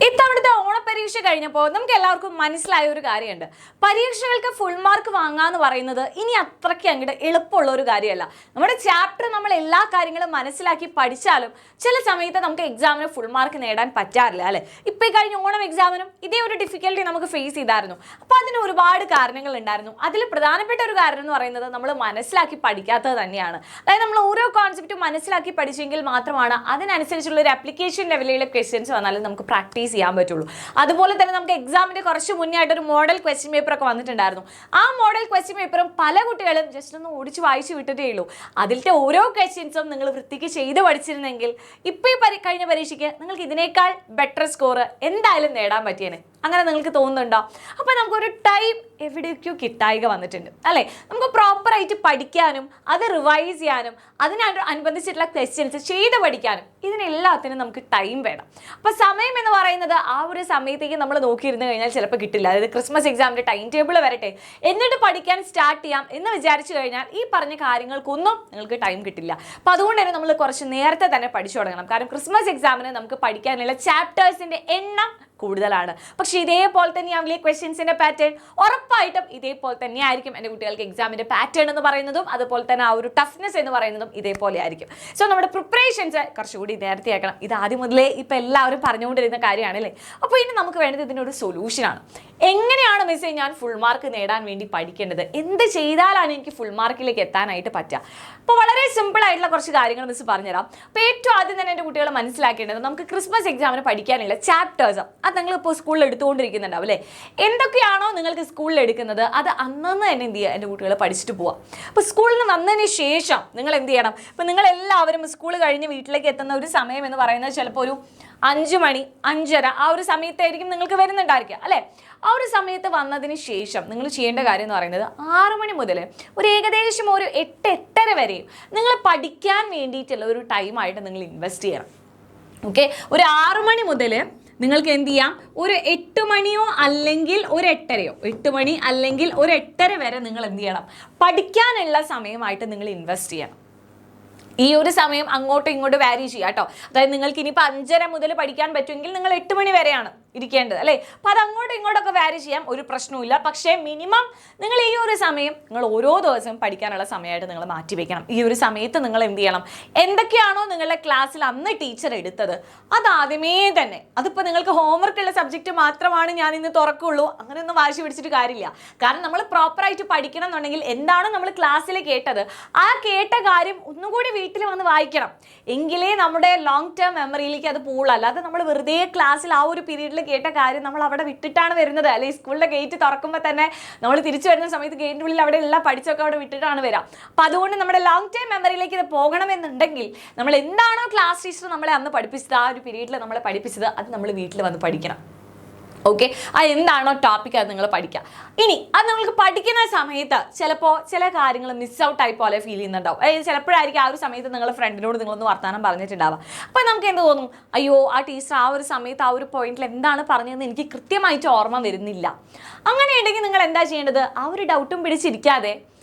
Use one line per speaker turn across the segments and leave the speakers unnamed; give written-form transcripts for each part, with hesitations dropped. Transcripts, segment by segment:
ഇത്തവണത്തെ ഓണപരീക്ഷ കഴിഞ്ഞപ്പോൾ നമുക്ക് എല്ലാവർക്കും മനസ്സിലായ ഒരു കാര്യമുണ്ട്. പരീക്ഷകൾക്ക് ഫുൾ മാർക്ക് വാങ്ങാന്ന് പറയുന്നത് ഇനി അത്രയ്ക്ക് അങ്ങോട്ട് എളുപ്പമുള്ള ഒരു കാര്യമല്ല. നമ്മുടെ ചാപ്റ്റർ നമ്മൾ എല്ലാ കാര്യങ്ങളും മനസ്സിലാക്കി പഠിച്ചാലും ചില സമയത്ത് നമുക്ക് എക്സാമിന് ഫുൾ മാർക്ക് നേടാൻ പറ്റാറില്ല അല്ലേ. ഇപ്പം ഈ കഴിഞ്ഞ ഓണം എക്സാമിനും ഇതേ ഒരു ഡിഫിക്കൽട്ടി നമുക്ക് ഫേസ് ചെയ്തായിരുന്നു. അപ്പോൾ അതിന് ഒരുപാട് കാരണങ്ങൾ ഉണ്ടായിരുന്നു. അതിൽ പ്രധാനപ്പെട്ട ഒരു കാരണം എന്ന് പറയുന്നത് നമ്മൾ മനസ്സിലാക്കി പഠിക്കാത്തത് തന്നെയാണ്. അതായത് നമ്മൾ ഓരോ കോൺസെപ്റ്റും മനസ്സിലാക്കി പഠിച്ചെങ്കിൽ മാത്രമാണ് അതിനനുസരിച്ചുള്ള ഒരു ആപ്ലിക്കേഷൻ ലെവലിലെ ക്വസ്റ്റ്യൻസ് വന്നാലും നമുക്ക് പ്രാക്ടീസ് ചെയ്യാൻ പറ്റുള്ളൂ. അതുപോലെ തന്നെ നമുക്ക് എക്സാമിന്റെ കുറച്ച് മുന്നേ ആയിട്ട് ഒരു മോഡൽ ക്വസ്റ്റ്യൻ പേപ്പർ ഒക്കെ വന്നിട്ടുണ്ടായിരുന്നു. ആ മോഡൽ ക്വസ്റ്റ്യൻ പേപ്പറും പല കുട്ടികളും ജസ്റ്റ് ഒന്ന് ഓടിച്ച് വായിച്ചു വിട്ടിട്ടേ ഉള്ളൂ. അതിലത്തെ ഓരോ ക്വസ്റ്റ്യൻസും നിങ്ങൾ വൃത്തിക്ക് ചെയ്ത് പഠിച്ചിരുന്നെങ്കിൽ ഇപ്പോൾ ഈ കഴിഞ്ഞ പരീക്ഷയ്ക്ക് നിങ്ങൾക്ക് ഇതിനേക്കാൾ ബെറ്റർ സ്കോർ എന്തായാലും നേടാൻ പറ്റിയേനെ. അങ്ങനെ നിങ്ങൾക്ക് തോന്നുന്നുണ്ടോ? അപ്പോൾ നമുക്കൊരു ടൈം എവിടേക്കോ കിട്ടായിക വന്നിട്ടുണ്ട് അല്ലേ. നമുക്ക് പ്രോപ്പറായിട്ട് പഠിക്കാനും അത് റിവൈസ് ചെയ്യാനും അതിനനുബന്ധിച്ചിട്ടുള്ള ക്വസ്റ്റ്യൻസ് ചെയ്ത് പഠിക്കാനും ഇതിനെല്ലാത്തിനും നമുക്ക് ടൈം വേണം. അപ്പോൾ സമയം എന്ന് പറയുന്നത് ആ ഒരു സമയത്തേക്ക് നമ്മൾ നോക്കിയിരുന്നു കഴിഞ്ഞാൽ ചിലപ്പോൾ കിട്ടില്ല. അതായത് ക്രിസ്മസ് എക്സാമിൻ്റെ ടൈം ടേബിൾ വരട്ടെ എന്നിട്ട് പഠിക്കാൻ സ്റ്റാർട്ട് ചെയ്യാം എന്ന് വിചാരിച്ചു കഴിഞ്ഞാൽ ഈ പറഞ്ഞ കാര്യങ്ങൾക്കൊന്നും നിങ്ങൾക്ക് ടൈം കിട്ടില്ല. അപ്പോൾ അതുകൊണ്ട് തന്നെ നമ്മൾ കുറച്ച് നേരത്തെ തന്നെ പഠിച്ചു തുടങ്ങണം. കാരണം ക്രിസ്മസ് എക്സാമിന് നമുക്ക് പഠിക്കാനുള്ള ചാപ്റ്റേഴ്സിൻ്റെ എണ്ണം കൂടുതലാണ്. പക്ഷേ ഇതേപോലെ തന്നെയാവില്ലേ ക്വസ്റ്റ്യൻസിൻ്റെ പാറ്റേൺ? ഉറപ്പായിട്ടും ഇതേപോലെ തന്നെ ആയിരിക്കും എൻ്റെ കുട്ടികൾക്ക് എക്സാമിൻ്റെ പാറ്റേൺ എന്ന് പറയുന്നതും അതുപോലെ തന്നെ ആ ഒരു ടഫ്നെസ് എന്ന് പറയുന്നതും ഇതേപോലെ ആയിരിക്കും. സോ നമ്മുടെ പ്രിപ്പറേഷൻസ് കുറച്ചുകൂടി നേരത്തെ ആക്കണം. ഇത് ആദ്യം മുതലേ ഇപ്പം എല്ലാവരും പറഞ്ഞുകൊണ്ടിരുന്ന കാര്യമാണല്ലേ. അപ്പോൾ ഇനി നമുക്ക് വേണ്ടത് ഇതിനൊരു സൊല്യൂഷനാണ്. എങ്ങനെയാണ് മിസ്സേ ഞാൻ ഫുൾ മാർക്ക് നേടാൻ വേണ്ടി പഠിക്കേണ്ടത്? എന്ത് ചെയ്താലാണ് എനിക്ക് ഫുൾ മാർക്കിലേക്ക് എത്താനായിട്ട് പറ്റുക? അപ്പോൾ വളരെ സിമ്പിൾ ആയിട്ടുള്ള കുറച്ച് കാര്യങ്ങൾ മിസ് പറഞ്ഞുതരാം. അപ്പോൾ ഏറ്റവും ആദ്യം തന്നെ എൻ്റെ കുട്ടികൾ മനസ്സിലാക്കേണ്ടത് നമുക്ക് ക്രിസ്മസ് എക്സാമിന് പഠിക്കാനുള്ള ചാപ്റ്റേഴ്സ് അത് നിങ്ങൾ ഇപ്പോൾ സ്കൂളിൽ എടുത്തുകൊണ്ടിരിക്കുന്നുണ്ടാവും അല്ലേ. എന്തൊക്കെയാണോ നിങ്ങൾക്ക് സ്കൂളിൽ എടുക്കുന്നത് അത് അന്നന്ന് തന്നെ എന്ത് ചെയ്യുക എൻ്റെ കുട്ടികൾ പഠിച്ചിട്ട് പോവാം. അപ്പോൾ സ്കൂളിൽ നിന്ന് വന്നതിന് ശേഷം നിങ്ങൾ എന്ത് ചെയ്യണം? ഇപ്പോൾ നിങ്ങളെല്ലാവരും സ്കൂൾ കഴിഞ്ഞ് വീട്ടിലേക്ക് എത്തുന്ന ഒരു സമയം എന്ന് പറയുന്നത് ചിലപ്പോൾ ഒരു 5 മണി 5:30 ആ ഒരു സമയത്തായിരിക്കും നിങ്ങൾക്ക് വരുന്നുണ്ടായിരിക്കുക അല്ലേ. ആ ഒരു സമയത്ത് വന്നതിന് ശേഷം നിങ്ങൾ ചെയ്യേണ്ട കാര്യം എന്ന് പറയുന്നത് 6 മണി മുതൽ ഒരു ഏകദേശം ഒരു 8-8:30 വരെയും നിങ്ങൾ പഠിക്കാൻ വേണ്ടിയിട്ടുള്ള ഒരു ടൈമായിട്ട് നിങ്ങൾ ഇൻവെസ്റ്റ് ചെയ്യണം. ഓക്കെ, ഒരു 6 മണി മുതൽ നിങ്ങൾക്ക് എന്ത് ചെയ്യാം, ഒരു 8 മണിയോ അല്ലെങ്കിൽ ഒരു 8:30യോ 8 മണി അല്ലെങ്കിൽ ഒരു 8:30 വരെ നിങ്ങൾ എന്ത് ചെയ്യണം, പഠിക്കാനുള്ള സമയമായിട്ട് നിങ്ങൾ ഇൻവെസ്റ്റ് ചെയ്യണം. ഈ ഒരു സമയം അങ്ങോട്ടും ഇങ്ങോട്ടും വാരി ചെയ്യുക കേട്ടോ. അതായത് നിങ്ങൾക്ക് ഇനിയിപ്പോൾ 5:30 മുതൽ പഠിക്കാൻ പറ്റുമെങ്കിൽ നിങ്ങൾ 8 മണി വരെയാണ് ഇരിക്കേണ്ടത് അല്ലേ. അപ്പോൾ അത് അങ്ങോട്ടും ഇങ്ങോട്ടൊക്കെ വാരി ചെയ്യാം, ഒരു പ്രശ്നവുമില്ല. പക്ഷേ മിനിമം നിങ്ങൾ ഈ ഒരു സമയം നിങ്ങൾ ഓരോ ദിവസവും പഠിക്കാനുള്ള സമയമായിട്ട് നിങ്ങൾ മാറ്റി വെക്കണം. ഈ ഒരു സമയത്ത് നിങ്ങൾ എന്ത് ചെയ്യണം, എന്തൊക്കെയാണോ നിങ്ങളുടെ ക്ലാസ്സിൽ അന്ന് ടീച്ചർ എടുത്തത് അതാദ്യമേ തന്നെ, അതിപ്പോൾ നിങ്ങൾക്ക് ഹോംവർക്ക് ഉള്ള സബ്ജക്റ്റ് മാത്രമാണ് ഞാൻ ഇന്ന് തുറക്കുള്ളൂ അങ്ങനെയൊന്നും വാശി പിടിച്ചിട്ട് കാര്യമില്ല. കാരണം നമ്മൾ പ്രോപ്പറായിട്ട് പഠിക്കണം എന്നുണ്ടെങ്കിൽ എന്താണോ നമ്മൾ ക്ലാസ്സിൽ കേട്ടത് ആ കേട്ട കാര്യം ഒന്നുകൂടി വീട്ടിൽ വന്ന് വായിക്കണം. എങ്കിലേ നമ്മുടെ ലോങ് ടേം മെമ്മറിയിലേക്ക് അത് പോകുള്ളൂ. അല്ലാതെ നമ്മൾ വെറുതെ ക്ലാസ്സിൽ ആ ഒരു പീരീഡിൽ കേട്ട കാര്യം നമ്മൾ അവിടെ വിട്ടിട്ടാണ് വരുന്നത് അല്ലെ. സ്കൂളിലെ ഗേറ്റ് തുറക്കുമ്പോൾ തന്നെ നമ്മൾ തിരിച്ചു വരുന്ന സമയത്ത് ഗേറ്റിൻ്റെ ഉള്ളിൽ അവിടെ എല്ലാം പഠിച്ചൊക്കെ അവിടെ വിട്ടിട്ടാണ് വരാം. അപ്പോൾ അതുകൊണ്ട് നമ്മുടെ ലോങ് ടൈം മെമ്മറിയിലേക്ക് ഇത് പോകണമെന്നുണ്ടെങ്കിൽ നമ്മൾ എന്താണോ ക്ലാസ് ടീച്ചർ നമ്മളെ അന്ന് പഠിപ്പിച്ചത് ആ ഒരു പീരീഡിൽ നമ്മളെ പഠിപ്പിച്ചത് അത് നമ്മൾ വീട്ടിൽ വന്ന് പഠിക്കണം. ഓക്കെ, അത് എന്താണോ ടോപ്പിക് അത് നിങ്ങൾ പഠിക്കുക. ഇനി അത് നിങ്ങൾക്ക് പഠിക്കുന്ന സമയത്ത് ചിലപ്പോൾ ചില കാര്യങ്ങൾ മിസ് ഔട്ട് ആയി പോലെ ഫീൽ ചെയ്യുന്നുണ്ടാവും. അതായത് ചിലപ്പോഴായിരിക്കും ആ ഒരു സമയത്ത് നിങ്ങളുടെ ഫ്രണ്ടിനോട് നിങ്ങളൊന്ന് വർത്താനം പറഞ്ഞിട്ടുണ്ടാവുക. അപ്പോൾ നമുക്ക് എന്ത് തോന്നും, അയ്യോ ആ ടീച്ചർ ആ ഒരു സമയത്ത് ആ ഒരു പോയിന്റിൽ എന്താണ് പറഞ്ഞതെന്ന് എനിക്ക് കൃത്യമായിട്ട് ഓർമ്മ വരുന്നില്ല. അങ്ങനെയുണ്ടെങ്കിൽ നിങ്ങൾ എന്താ ചെയ്യേണ്ടത്, ആ ഒരു ഡൗട്ടും പിടിച്ചിരിക്കാതെ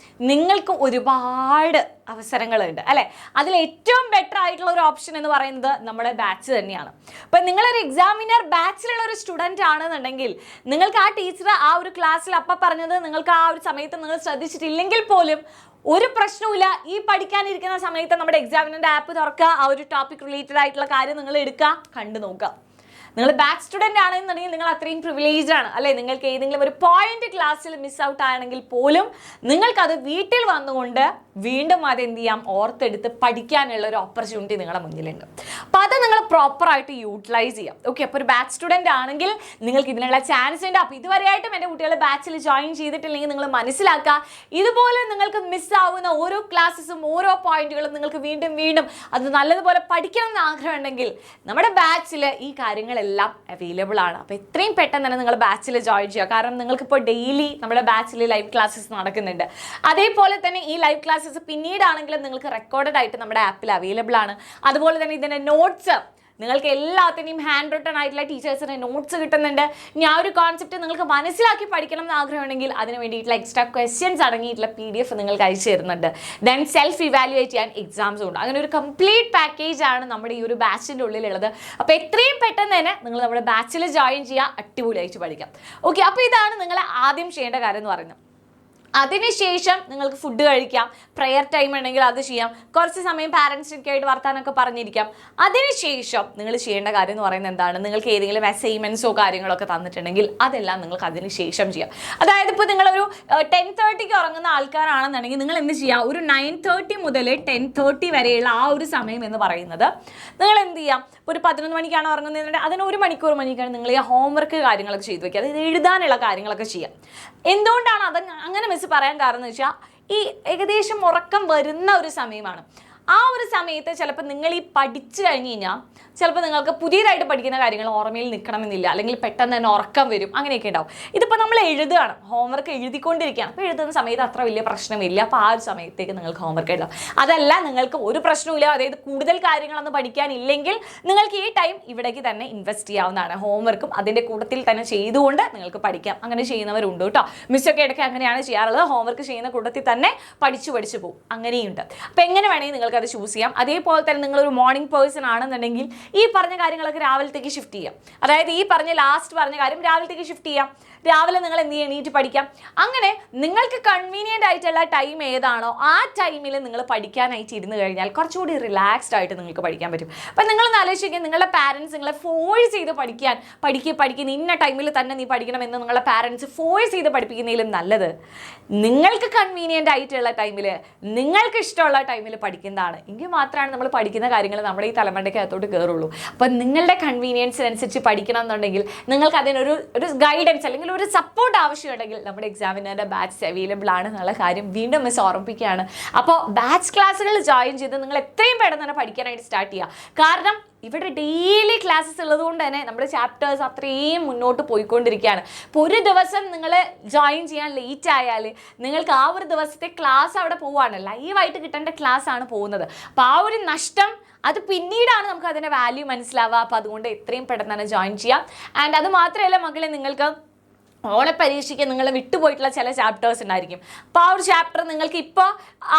നിങ്ങൾക്ക് ഒരുപാട് അവസരങ്ങളുണ്ട് അല്ലേ. അതിൽ ഏറ്റവും ബെറ്റർ ആയിട്ടുള്ള ഒരു ഓപ്ഷൻ എന്ന് പറയുന്നത് നമ്മുടെ ബാച്ച് തന്നെയാണ്. ഇപ്പം നിങ്ങളൊരു എക്സാമിനർ ബാച്ചിലുള്ള ഒരു സ്റ്റുഡൻ്റ് ആണെന്നുണ്ടെങ്കിൽ നിങ്ങൾക്ക് ആ ടീച്ചർ ആ ഒരു ക്ലാസ്സിൽ അപ്പം പറഞ്ഞത് നിങ്ങൾക്ക് ആ ഒരു സമയത്ത് നിങ്ങൾ ശ്രദ്ധിച്ചിട്ടില്ലെങ്കിൽ പോലും ഒരു പ്രശ്നവുമില്ല. ഈ പഠിക്കാനിരിക്കുന്ന സമയത്ത് നമ്മുടെ എക്സാമിനറിൻ്റെ ആപ്പ് തുറക്കുക, ആ ഒരു ടോപ്പിക് റിലേറ്റഡ് ആയിട്ടുള്ള കാര്യം നിങ്ങൾ എടുക്കുക, കണ്ടു നോക്കുക. നിങ്ങൾ ബാക്ക് സ്റ്റുഡൻ്റ് ആണെന്നുണ്ടെങ്കിൽ നിങ്ങൾ അത്രയും പ്രിവിലേജ്ഡ് ആണ് അല്ലേ. നിങ്ങൾക്ക് ഏതെങ്കിലും ഒരു പോയിന്റ് ക്ലാസ്സിൽ മിസ് ഔട്ട് ആണെങ്കിൽ പോലും നിങ്ങൾക്കത് വീട്ടിൽ വന്നുകൊണ്ട് വീണ്ടും അത് എന്ത് ചെയ്യാം, ഓർത്തെടുത്ത് പഠിക്കാനുള്ള ഒരു ഓപ്പർച്യൂണിറ്റി നിങ്ങളുടെ മുന്നിലുണ്ട്. അപ്പോൾ അത് നിങ്ങൾ പ്രോപ്പറായിട്ട് യൂട്ടിലൈസ് ചെയ്യാം. ഓക്കെ, അപ്പോൾ ഒരു ബാച്ച് സ്റ്റുഡൻ്റ് ആണെങ്കിൽ നിങ്ങൾക്ക് ഇതിനുള്ള ചാൻസ് ഉണ്ട്. അപ്പോൾ ഇതുവരെയായിട്ടും എൻ്റെ കുട്ടികൾ ബാച്ചിൽ ജോയിൻ ചെയ്തിട്ടില്ലെങ്കിൽ നിങ്ങൾ മനസ്സിലാക്കുക, ഇതുപോലെ നിങ്ങൾക്ക് മിസ്സാവുന്ന ഓരോ ക്ലാസ്സസും ഓരോ പോയിന്റുകളും നിങ്ങൾക്ക് വീണ്ടും വീണ്ടും അത് നല്ലതുപോലെ പഠിക്കണം എന്ന് ആഗ്രഹമുണ്ടെങ്കിൽ നമ്മുടെ ബാച്ചിൽ ഈ കാര്യങ്ങളെല്ലാം അവൈലബിൾ ആണ്. അപ്പോൾ എത്രയും പെട്ടെന്ന് തന്നെ നിങ്ങൾ ബാച്ചിൽ ജോയിൻ ചെയ്യുക. കാരണം നിങ്ങൾക്കിപ്പോൾ ഡെയിലി നമ്മുടെ ബാച്ചിൽ ലൈവ് ക്ലാസ്സസ് നടക്കുന്നുണ്ട്. അതേപോലെ തന്നെ ഈ ലൈവ് ക്ലാസ്സസ് പിന്നീടാണെങ്കിലും നിങ്ങൾക്ക് റെക്കോർഡഡ് ആയിട്ട് നമ്മുടെ ആപ്പിൽ അവൈലബിൾ ആണ്. അതുപോലെ തന്നെ ഇതിൻ്റെ നോട്ട്സ് നിങ്ങൾക്ക് എല്ലാത്തിനെയും ഹാൻഡ് റിട്ടൺ ആയിട്ടുള്ള ടീച്ചേഴ്സിന് നോട്ട്സ് കിട്ടുന്നുണ്ട്. ഇനി ആ ഒരു കോൺസെപ്റ്റ് നിങ്ങൾക്ക് മനസ്സിലാക്കി പഠിക്കണം എന്ന് ആഗ്രഹമുണ്ടെങ്കിൽ അതിന് വേണ്ടിയിട്ടുള്ള എക്സ്ട്രാ ക്വസ്റ്റ്യൻസ് അടങ്ങിയിട്ടുള്ള PDF നിങ്ങൾക്ക് അയച്ചു തരുന്നുണ്ട്. ദെൻ സെൽഫ് ഇവാലുവേറ്റ് ചെയ്യാൻ എക്സാംസും ഉണ്ട്. അങ്ങനെ ഒരു കംപ്ലീറ്റ് പാക്കേജ് ആണ് നമ്മുടെ ഈ ഒരു ബാച്ചിൻ്റെ ഉള്ളിലുള്ളത്. അപ്പോൾ എത്രയും പെട്ടെന്ന് തന്നെ നിങ്ങൾ നമ്മുടെ ബാച്ചിൽ ജോയിൻ ചെയ്യുക, അടിപൊളിയായിട്ട് പഠിക്കാം. ഓക്കെ, അപ്പോൾ ഇതാണ് നിങ്ങൾ ആദ്യം ചെയ്യേണ്ട കാര്യം എന്ന് പറയുന്നത്. അതിനുശേഷം നിങ്ങൾക്ക് ഫുഡ് കഴിക്കാം, പ്രെയർ ടൈം ഉണ്ടെങ്കിൽ അത് ചെയ്യാം, കുറച്ച് സമയം പാരൻസിനൊക്കെ ആയിട്ട് വർത്താനൊക്കെ പറഞ്ഞിരിക്കാം. അതിനുശേഷം നിങ്ങൾ ചെയ്യേണ്ട കാര്യം എന്ന് പറയുന്നത് എന്താണ്, നിങ്ങൾക്ക് ഏതെങ്കിലും അസൈൻമെൻറ്റ്സോ കാര്യങ്ങളൊക്കെ തന്നിട്ടുണ്ടെങ്കിൽ അതെല്ലാം നിങ്ങൾക്ക് അതിനുശേഷം ചെയ്യാം. അതായത് ഇപ്പോൾ നിങ്ങളൊരു 10:30 ഉറങ്ങുന്ന ആൾക്കാരാണെന്നുണ്ടെങ്കിൽ നിങ്ങൾ എന്ത് ചെയ്യുക, ഒരു 9:30 മുതൽ 10:30 വരെയുള്ള ആ ഒരു സമയം എന്ന് പറയുന്നത് നിങ്ങൾ എന്ത് ചെയ്യാം, ഇപ്പോൾ ഒരു 11 മണിക്കാണ് ഉറങ്ങുന്നതെന്നുണ്ടെങ്കിൽ അതിന് 1 മണിക്കൂർ മണിക്കാണ് നിങ്ങൾ ഈ ഹോംവർക്ക് കാര്യങ്ങളൊക്കെ ചെയ്ത് വയ്ക്കുക, അതായത് എഴുതാനുള്ള കാര്യങ്ങളൊക്കെ ചെയ്യാം. എന്തുകൊണ്ടാണ് അത് അങ്ങനെ മിസ് പറയാൻ കാരണം എന്ന് വെച്ചാൽ ഈ ഏകദേശം ഉറക്കം വരുന്ന ഒരു സമയമാണ്. ആ ഒരു സമയത്ത് ചിലപ്പോൾ നിങ്ങൾ ഈ പഠിച്ചു കഴിഞ്ഞ് കഴിഞ്ഞാൽ ചിലപ്പോൾ നിങ്ങൾക്ക് പുതിയതായിട്ട് പഠിക്കുന്ന കാര്യങ്ങൾ ഓർമ്മയിൽ നിൽക്കണമെന്നില്ല, അല്ലെങ്കിൽ പെട്ടെന്ന് തന്നെ ഉറക്കം വരും, അങ്ങനെയൊക്കെ ഉണ്ടാവും. ഇതിപ്പോൾ നമ്മൾ എഴുതുകയാണ്, ഹോംവർക്ക് എഴുതിക്കൊണ്ടിരിക്കുകയാണ്. അപ്പോൾ എഴുതുന്ന സമയത്ത് അത്ര വലിയ പ്രശ്നമില്ല. അപ്പോൾ ആ ഒരു സമയത്തേക്ക് നിങ്ങൾക്ക് ഹോംവർക്ക് എഴുതാം. അതല്ല നിങ്ങൾക്ക് ഒരു പ്രശ്നമില്ല, അതായത് കൂടുതൽ കാര്യങ്ങളൊന്നും പഠിക്കാനില്ലെങ്കിൽ നിങ്ങൾക്ക് ഈ ടൈം ഇവിടേക്ക് തന്നെ ഇൻവെസ്റ്റ് ചെയ്യാവുന്നതാണ്. ഹോംവർക്കും അതിൻ്റെ കൂട്ടത്തിൽ തന്നെ ചെയ്തുകൊണ്ട് നിങ്ങൾക്ക് പഠിക്കാം. അങ്ങനെ ചെയ്യുന്നവരുണ്ട് കേട്ടോ. മിസ്സൊക്കെ ഇടയ്ക്ക് അങ്ങനെയാണ് ചെയ്യാറുള്ളത്. ഹോംവർക്ക് ചെയ്യുന്ന കൂട്ടത്തിൽ തന്നെ പഠിച്ചു പോകും, അങ്ങനെയുണ്ട്. അപ്പോൾ എങ്ങനെ വേണമെങ്കിൽ നിങ്ങൾക്ക് അത് ചൂസ് ചെയ്യാം. അതേപോലെ തന്നെ നിങ്ങളൊരു മോർണിംഗ് പേഴ്സൺ ആണെന്നുണ്ടെങ്കിൽ ഈ പറഞ്ഞ കാര്യങ്ങളൊക്കെ രാവിലത്തേക്ക് ഷിഫ്റ്റ് ചെയ്യാം. അതായത് ഈ ലാസ്റ്റ് പറഞ്ഞ കാര്യം രാവിലത്തേക്ക് ഷിഫ്റ്റ് ചെയ്യാം. രാവിലെ നിങ്ങൾ എന്ത് ചെയ്യാൻ എണീറ്റ് പഠിക്കാം. അങ്ങനെ നിങ്ങൾക്ക് കൺവീനിയൻ്റ് ആയിട്ടുള്ള ടൈം ഏതാണോ ആ ടൈമിൽ നിങ്ങൾ പഠിക്കാനായിട്ട് ഇരുന്ന് കഴിഞ്ഞാൽ കുറച്ചുകൂടി റിലാക്സ്ഡ് ആയിട്ട് നിങ്ങൾക്ക് പഠിക്കാൻ പറ്റും. അപ്പം നിങ്ങളൊന്ന് ആലോചിക്കുക, നിങ്ങളുടെ പാരൻസ് നിങ്ങളെ ഫോഴ്സ് ചെയ്ത് പഠിക്കുന്ന ഇന്ന ടൈമിൽ തന്നെ നീ പഠിക്കണമെന്ന് നിങ്ങളുടെ പാരൻസ് ഫോഴ്സ് ചെയ്ത് പഠിപ്പിക്കുന്നതിലും നല്ലത് നിങ്ങൾക്ക് കൺവീനിയൻ്റ് ആയിട്ടുള്ള ടൈമിൽ നിങ്ങൾക്ക് ഇഷ്ടമുള്ള ടൈമിൽ പഠിക്കുന്നതാണ്. എങ്കിൽ മാത്രമാണ് നമ്മൾ പഠിക്കുന്ന കാര്യങ്ങൾ നമ്മുടെ ഈ തലമുറയ്ക്ക് അകത്തോട്ട് കയറുള്ളൂ. അപ്പം നിങ്ങളുടെ കൺവീനിയൻസിനനുസരിച്ച് പഠിക്കണം എന്നുണ്ടെങ്കിൽ നിങ്ങൾക്ക് അതിനൊരു ഗൈഡൻസ് അല്ലെങ്കിൽ ഒരു സപ്പോർട്ട് ആവശ്യമുണ്ടെങ്കിൽ നമ്മുടെ എക്സാമിനറുടെ ബാച്ച് അവൈലബിൾ ആണ് എന്നുള്ള കാര്യം വീണ്ടും മിസ് ഓർമ്മിപ്പിക്കുകയാണ്. അപ്പോൾ ബാച്ച് ക്ലാസ്സുകൾ ജോയിൻ ചെയ്ത് നിങ്ങൾ എത്രയും പെട്ടെന്ന് തന്നെ പഠിക്കാനായിട്ട് സ്റ്റാർട്ട് ചെയ്യുക. കാരണം ഇവിടെ ഡെയിലി ക്ലാസ്സസ് ഉള്ളതുകൊണ്ട് തന്നെ നമ്മുടെ ചാപ്റ്റേഴ്സ് അത്രയും മുന്നോട്ട് പോയിക്കൊണ്ടിരിക്കുകയാണ്. ഇപ്പോൾ ഒരു ദിവസം നിങ്ങൾ ജോയിൻ ചെയ്യാൻ ലേറ്റ് ആയാൽ നിങ്ങൾക്ക് ആ ഒരു ദിവസത്തെ ക്ലാസ് അവിടെ പോവുകയാണ്, ലൈവായിട്ട് കിട്ടേണ്ട ക്ലാസ് ആണ് പോകുന്നത്. അപ്പോൾ ആ ഒരു നഷ്ടം അത് പിന്നീടാണ് നമുക്ക് അതിൻ്റെ വാല്യൂ മനസ്സിലാവുക. അപ്പോൾ അതുകൊണ്ട് എത്രയും പെട്ടെന്ന് തന്നെ ജോയിൻ ചെയ്യാം. ആൻഡ് അത് മാത്രമല്ല മക്കളെ, നിങ്ങൾക്ക് ഓണപ്പരീക്ഷയ്ക്ക് നിങ്ങൾ വിട്ടുപോയിട്ടുള്ള ചില ചാപ്റ്റേഴ്സ് ഉണ്ടായിരിക്കും. അപ്പോൾ ആ ഒരു ചാപ്റ്റർ നിങ്ങൾക്ക് ഇപ്പോൾ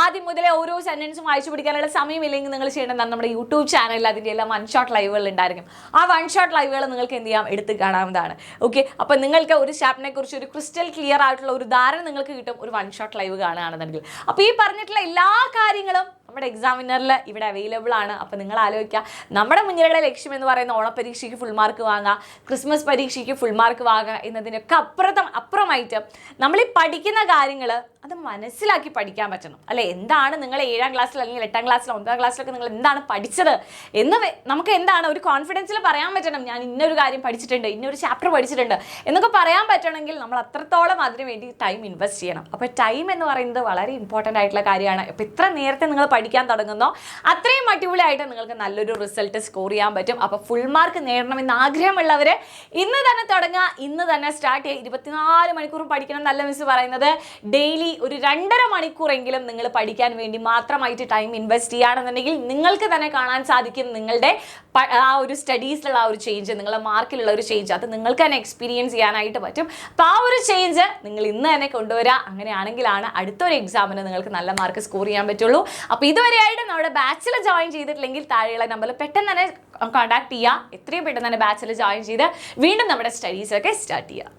ആദ്യം മുതലേ ഓരോ സെൻറ്റൻസും വായിച്ചു പിടിക്കാനുള്ള സമയമില്ലെങ്കിൽ നിങ്ങൾ ചെയ്യേണ്ടതാണ് നമ്മുടെ യൂട്യൂബ് ചാനലിൽ അതിൻ്റെ എല്ലാം 1 ഷോട്ട് ലൈവുകൾ ഉണ്ടായിരിക്കും. ആ 1 ഷോട്ട് ലൈവുകൾ നിങ്ങൾക്ക് എന്ത് ചെയ്യാം, എടുത്ത് കാണാവുന്നതാണ്. ഓക്കെ, അപ്പോൾ നിങ്ങൾക്ക് ഒരു ചാപ്റ്ററിനെ കുറിച്ച് ഒരു ക്രിസ്റ്റൽ ക്ലിയർ ആയിട്ടുള്ള ഒരു ധാരണ നിങ്ങൾക്ക് കിട്ടും ഒരു 1 ഷോട്ട് ലൈവ് കാണുകയാണെന്നുണ്ടെങ്കിൽ. അപ്പോൾ ഈ പറഞ്ഞിട്ടുള്ള എല്ലാ കാര്യങ്ങളും നമ്മുടെ എക്സാമിനറിൽ ഇവിടെ അവൈലബിൾ ആണ്. അപ്പോൾ നിങ്ങൾ ആലോചിക്കുക, നമ്മുടെ മുന്നിലുള്ള ലക്ഷ്യം എന്ന് പറയുന്ന ഓണപ്പരീക്ഷയ്ക്ക് ഫുൾ മാർക്ക് വാങ്ങുക, ക്രിസ്മസ് പരീക്ഷയ്ക്ക് ഫുൾ മാർക്ക് വാങ്ങുക എന്നതിനൊക്കെ അപ്പുറമായിട്ട് നമ്മൾ ഈ പഠിക്കുന്ന കാര്യങ്ങൾ അത് മനസ്സിലാക്കി പഠിക്കാൻ പറ്റണം അല്ലേ. എന്താണ് നിങ്ങൾ 7ാം ക്ലാസ്സിൽ അല്ലെങ്കിൽ 8ാം ക്ലാസ്സിലോ 9ാം ക്ലാസ്സിലൊക്കെ നിങ്ങൾ എന്താണ് പഠിച്ചത് എന്ന് നമുക്ക് എന്താണ് ഒരു കോൺഫിഡൻസിൽ പറയാൻ പറ്റണം. ഞാൻ ഇന്നൊരു കാര്യം പഠിച്ചിട്ടുണ്ട്, ഇന്നൊരു ചാപ്റ്റർ പഠിച്ചിട്ടുണ്ട് എന്നൊക്കെ പറയാൻ പറ്റണമെങ്കിൽ നമ്മൾ അത്രത്തോളം അതിന് വേണ്ടി ടൈം ഇൻവെസ്റ്റ് ചെയ്യണം. അപ്പോൾ ടൈം എന്ന് പറയുന്നത് വളരെ ഇമ്പോർട്ടൻ്റ് ആയിട്ടുള്ള കാര്യമാണ്. അപ്പോൾ ഇത്ര നേരത്തെ നിങ്ങൾ പഠിക്കാൻ തുടങ്ങുന്നോ അത്രയും അടിപൊളിയായിട്ട് നിങ്ങൾക്ക് നല്ലൊരു റിസൾട്ട് സ്കോർ ചെയ്യാൻ പറ്റും. അപ്പോൾ ഫുൾ മാർക്ക് നേടണമെന്ന് ആഗ്രഹമുള്ളവർ ഇന്ന് തന്നെ തുടങ്ങുക, ഇന്ന് തന്നെ സ്റ്റാർട്ട് ചെയ്യുക. 24 മണിക്കൂറും പഠിക്കണം എന്നല്ല മിസ് പറയുന്നത്. ഡെയിലി ഒരു 2.5 മണിക്കൂറെങ്കിലും നിങ്ങൾ പഠിക്കാൻ വേണ്ടി മാത്രമായിട്ട് ടൈം ഇൻവെസ്റ്റ് ചെയ്യുകയാണെന്നുണ്ടെങ്കിൽ നിങ്ങൾക്ക് തന്നെ കാണാൻ സാധിക്കും നിങ്ങളുടെ ആ ഒരു സ്റ്റഡീസിലുള്ള ആ ഒരു ചേഞ്ച്, നിങ്ങളുടെ മാർക്കിലുള്ള ഒരു ചേഞ്ച്, അത് നിങ്ങൾക്ക് തന്നെ എക്സ്പീരിയൻസ് ചെയ്യാനായിട്ട് പറ്റും. അപ്പോൾ ആ ഒരു ചേഞ്ച് നിങ്ങൾ ഇന്ന് തന്നെ കൊണ്ടുവരിക. അങ്ങനെയാണെങ്കിലാണ് അടുത്തൊരു എക്സാമിന് നിങ്ങൾക്ക് നല്ല മാർക്ക് സ്കോർ ചെയ്യാൻ പറ്റുള്ളൂ. അപ്പോൾ ഇതുവരെയായിട്ട് നമ്മുടെ ബാച്ചിൽ ജോയിൻ ചെയ്തിട്ടില്ലെങ്കിൽ താഴെയുള്ള നമ്പറിൽ പെട്ടെന്ന് തന്നെ കോൺടാക്ട് ചെയ്യുക. എത്രയും പെട്ടെന്ന് തന്നെ ബാച്ചിൽ ജോയിൻ ചെയ്ത് വീണ്ടും നമ്മുടെ സ്റ്റഡീസൊക്കെ സ്റ്റാർട്ട് ചെയ്യുക.